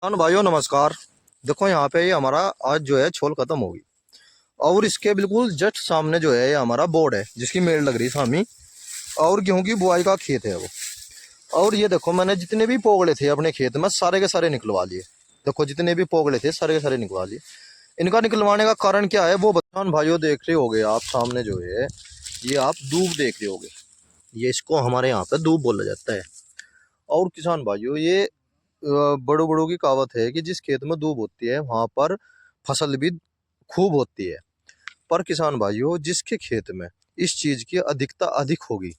हाँ भाइयों नमस्कार। देखो यहाँ पे ये हमारा आज जो है छोल खत्म होगी और इसके बिल्कुल जस्ट सामने जो है ये हमारा बोर्ड है जिसकी मेड़ लग रही है सामी। और गेहूं की बुआई का खेत है वो। और ये देखो मैंने जितने भी पोगले थे अपने खेत में सारे के सारे निकलवा लिए। देखो जितने भी पोगले थे सारे के सारे निकलवा लिए। इनका निकलवाने का कारण क्या है वो बताओ भाइयों। देख रहे होगे आप सामने जो है ये आप दूब देख रहे होगे। ये इसको हमारे यहाँ पे दूब बोला जाता है। और किसान भाइयों ये बड़ों बड़ों की कहावत है कि जिस खेत में दूब होती है वहां पर फसल भी खूब होती है। पर किसान भाइयों जिसके खेत में इस चीज की अधिकता अधिक होगी,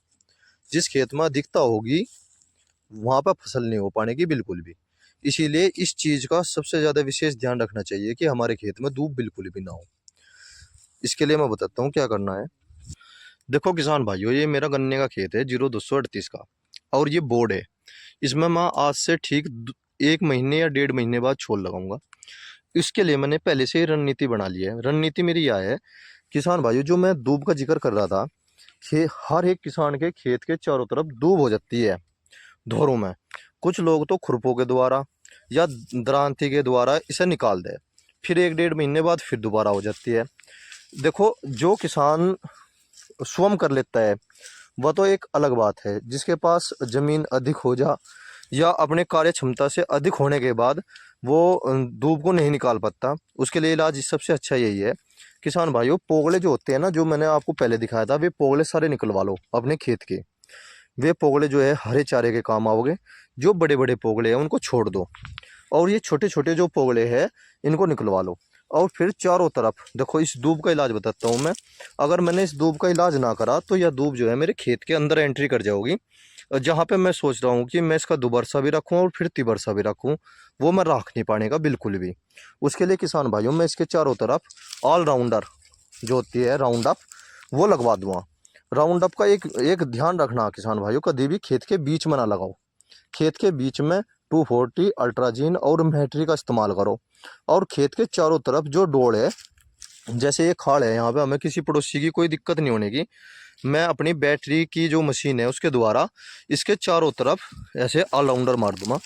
जिस खेत में अधिकता होगी वहां पर फसल नहीं हो पाने की बिल्कुल भी। इसीलिए इस चीज का सबसे ज्यादा विशेष ध्यान रखना चाहिए कि हमारे खेत में दूब बिल्कुल भी ना हो। इसके लिए मैं बताता हूँ क्या करना है। देखो किसान भाइयों ये मेरा गन्ने का खेत है 0238 का। और ये बोर्ड है। इसमें मैं आज से ठीक 1 महीने या 1.5 महीने बाद छोल लगाऊंगा। इसके लिए मैंने पहले से ही रणनीति बना ली है। रणनीति मेरी यह है किसान भाइयों, जो मैं दूब का जिक्र कर रहा था कि हर एक किसान के खेत के चारों तरफ दूब हो जाती है धोरों में। कुछ लोग तो खुरपों के द्वारा या दरांती के द्वारा इसे निकाल दे, फिर 1 1.5 महीने बाद फिर दोबारा हो जाती है। देखो जो किसान स्वयं कर लेता है वह तो एक अलग बात है। जिसके पास जमीन अधिक हो जा या अपने कार्य क्षमता से अधिक होने के बाद वो धूप को नहीं निकाल पाता, उसके लिए इलाज सबसे अच्छा यही है। किसान भाइयों पोगले जो होते हैं ना, जो मैंने आपको पहले दिखाया था, वे पोगले सारे निकलवा लो अपने खेत के। वे पोगले जो है हरे चारे के काम आओगे। जो बड़े बड़े पोगले हैं उनको छोड़ दो और ये छोटे छोटे जो पोगले हैं इनको निकलवा लो। और फिर चारों तरफ देखो इस दूब का इलाज बताता हूँ मैं। अगर मैंने इस दूब का इलाज ना करा तो यह दूब जो है मेरे खेत के अंदर एंट्री कर जाओगी। जहाँ पे मैं सोच रहा हूँ कि मैं इसका दुबरसा भी रखूँ और फिर तिबरसा भी रखूँ, वो मैं राख नहीं पाने का बिल्कुल भी। उसके लिए किसान भाइयों मैं इसके चारों तरफ ऑलराउंडर जो होती है राउंड अप वो लगवा दूंगा। राउंड अप का एक एक ध्यान रखना किसान भाइयों, कभी भी खेत के बीच में ना लगाओ। खेत के बीच में 240 अल्ट्राजीन और मैट्री का इस्तेमाल करो। और खेत के चारों तरफ जो डोल है, जैसे ये खाड़ है, यहाँ पे हमें किसी पड़ोसी की कोई दिक्कत नहीं होने की। मैं अपनी बैटरी की जो मशीन है उसके द्वारा इसके चारों तरफ ऐसे ऑलराउंडर मार दूंगा।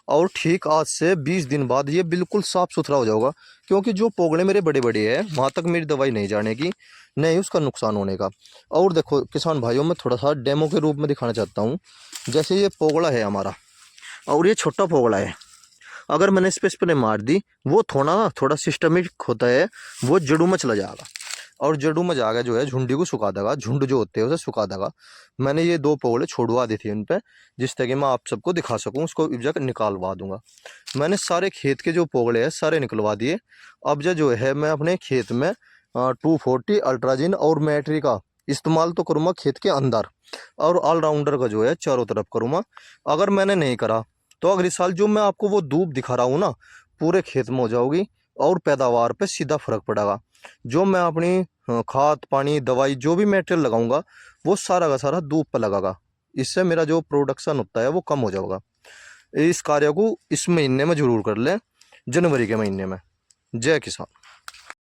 और ठीक आज से 20 दिन बाद ये बिल्कुल साफ सुथरा हो जाएगा। क्योंकि जो पोगड़े मेरे बड़े बड़े हैं वहाँ तक मेरी दवाई नहीं जाने की, नहीं उसका नुकसान होने का। और देखो किसान भाइयों मैं थोड़ा सा डेमो के रूप में दिखाना चाहता हूँ। जैसे ये पोगड़ा है हमारा और ये छोटा पोगड़ा है। अगर मैंने इस पे स्प्रे मार दी, वो थोड़ा सिस्टमिक होता है, वो जड़ों में चला जाएगा। और जड़ों में जाकर जो है झुंडी को सुखा देगा, झुंड जो होते हैं उसे सुखा देगा। मैंने ये 2 पोगले छोड़वा दी थी उन पे, जिस तरह मैं आप सबको दिखा सकूं, उसको इब्जा निकालवा दूंगा। मैंने सारे खेत के जो पोगले हैं सारे निकलवा दिए। अब जो है मैं अपने खेत में 240 अल्ट्राजिन और मैट्री का इस्तेमाल तो करूँगा खेत के अंदर, और ऑलराउंडर का जो है चारों तरफ करूँगा। अगर मैंने नहीं करा तो अगले साल जो मैं आपको वो धूप दिखा रहा हूँ ना, पूरे खेत में हो जाओगी और पैदावार पे सीधा फर्क पड़ेगा। जो मैं अपनी खाद पानी दवाई जो भी मटेरियल लगाऊंगा वो सारा का सारा धूप पर लगागा। इससे मेरा जो प्रोडक्शन होता है वो कम हो जाएगा। इस कार्य को इस महीने में जरूर कर ले, जनवरी के महीने में। जय किसान।